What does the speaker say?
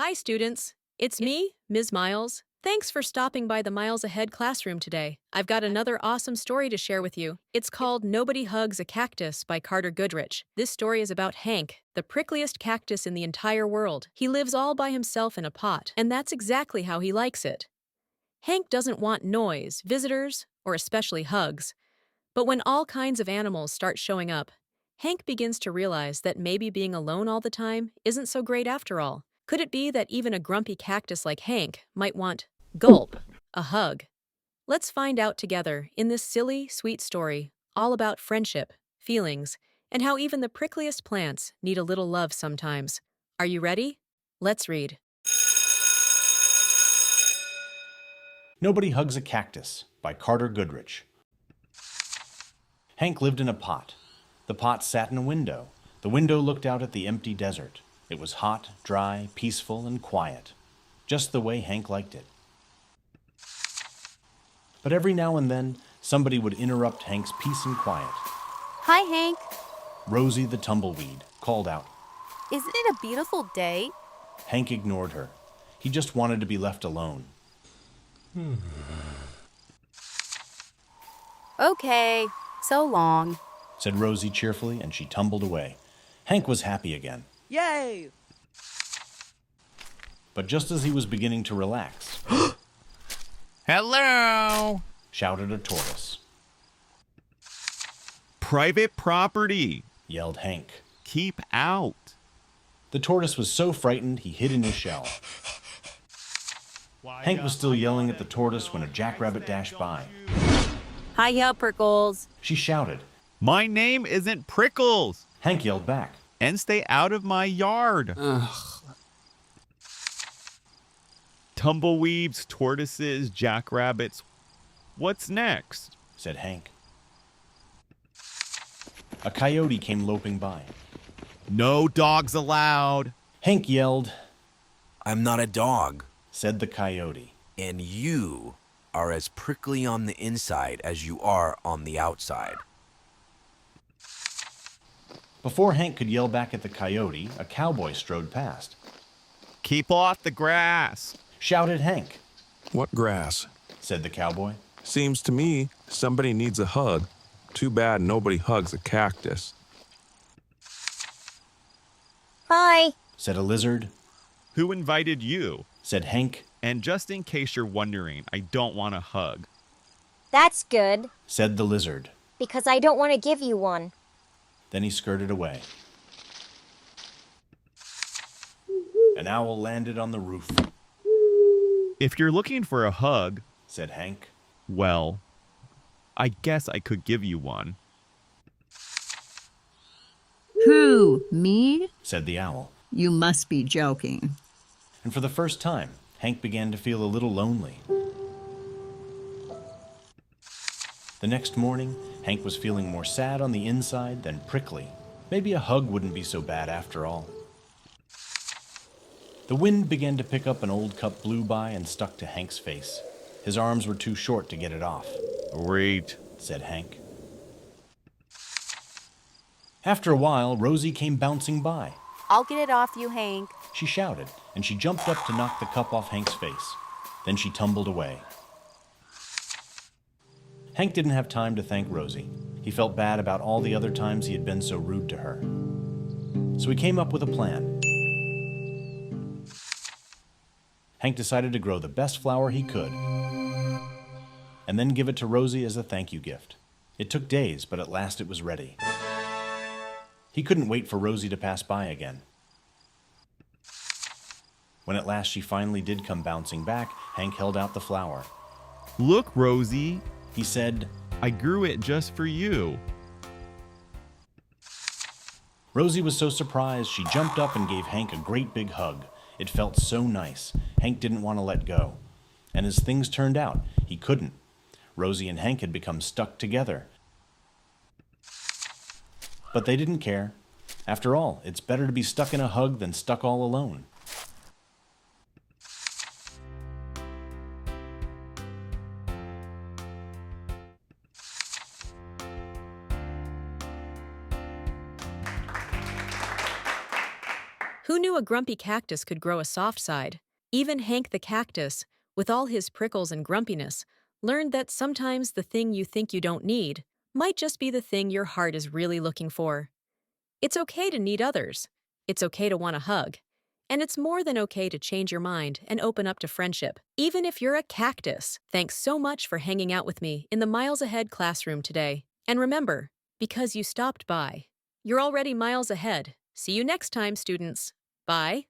Hi, students. It's me, Ms. Miles. Thanks for stopping by the Miles Ahead classroom today. I've got another awesome story to share with you. It's called Nobody Hugs a Cactus by Carter Goodrich. This story is about Hank, the prickliest cactus in the entire world. He lives all by himself in a pot, and that's exactly how he likes it. Hank doesn't want noise, visitors, or especially hugs. But when all kinds of animals start showing up, Hank begins to realize that maybe being alone all the time isn't so great after all. Could it be that even a grumpy cactus like Hank might want, gulp, a hug? Let's find out together in this silly, sweet story all about friendship, feelings, and how even the prickliest plants need a little love sometimes. Are you ready? Let's read. Nobody Hugs a Cactus by Carter Goodrich. Hank lived in a pot. The pot sat in a window. The window looked out at the empty desert. It was hot, dry, peaceful, and quiet, just the way Hank liked it. But every now and then, somebody would interrupt Hank's peace and quiet. Hi, Hank. Rosie the tumbleweed called out. Isn't it a beautiful day? Hank ignored her. He just wanted to be left alone. Okay, so long. Said Rosie cheerfully, and she tumbled away. Hank was happy again. Yay! But just as he was beginning to relax, Hello! shouted a tortoise. Private property. Yelled Hank. Keep out. The tortoise was so frightened he hid in his shell. Hank was still yelling at the tortoise when a jackrabbit dashed by. Hiya, Prickles. She shouted. My name isn't Prickles. Hank yelled back. And stay out of my yard. Tumbleweeds, tortoises, jackrabbits. What's next? Said Hank. A coyote came loping by. No dogs allowed. Hank yelled. I'm not a dog, Said the coyote. and you are as prickly on the inside as you are on the outside. Before Hank could yell back at the coyote, a cowboy strode past. Keep off the grass. Shouted Hank. What grass? Said the cowboy. Seems to me somebody needs a hug. Too bad nobody hugs a cactus. Hi. Said a lizard. Who invited you? Said Hank. And just in case you're wondering, I don't want a hug. That's good, Said the lizard. because I don't want to give you one. Then he skirted away. An owl landed on the roof. If you're looking for a hug, Said Hank. well, I guess I could give you one. Who, me? Said the owl. You must be joking. And for the first time, Hank began to feel a little lonely. The next morning, Hank was feeling more sad on the inside than prickly. Maybe a hug wouldn't be so bad after all. The wind began to pick up an old cup blew by and stuck to Hank's face. His arms were too short to get it off. Great. Said Hank. After a while, Rosie came bouncing by. I'll get it off you, Hank. She shouted, and she jumped up to knock the cup off Hank's face. Then she tumbled away. Hank didn't have time to thank Rosie. He felt bad about all the other times he had been so rude to her. So he came up with a plan. Hank decided to grow the best flower he could, and then give it to Rosie as a thank you gift. It took days, but at last it was ready. He couldn't wait for Rosie to pass by again. When at last she finally did come bouncing back, Hank held out the flower. Look, Rosie, He said, I grew it just for you. Rosie was so surprised she jumped up and gave Hank a great big hug. It felt so nice. Hank didn't want to let go. And as things turned out, he couldn't. Rosie and Hank had become stuck together. But they didn't care. After all, it's better to be stuck in a hug than stuck all alone. Who knew a grumpy cactus could grow a soft side? Even Hank the cactus, with all his prickles and grumpiness, learned that sometimes the thing you think you don't need might just be the thing your heart is really looking for. It's okay to need others. It's okay to want a hug. And it's more than okay to change your mind and open up to friendship, even if you're a cactus. Thanks so much for hanging out with me in the Miles Ahead classroom today. And remember, because you stopped by, you're already miles ahead. See you next time, students. Bye.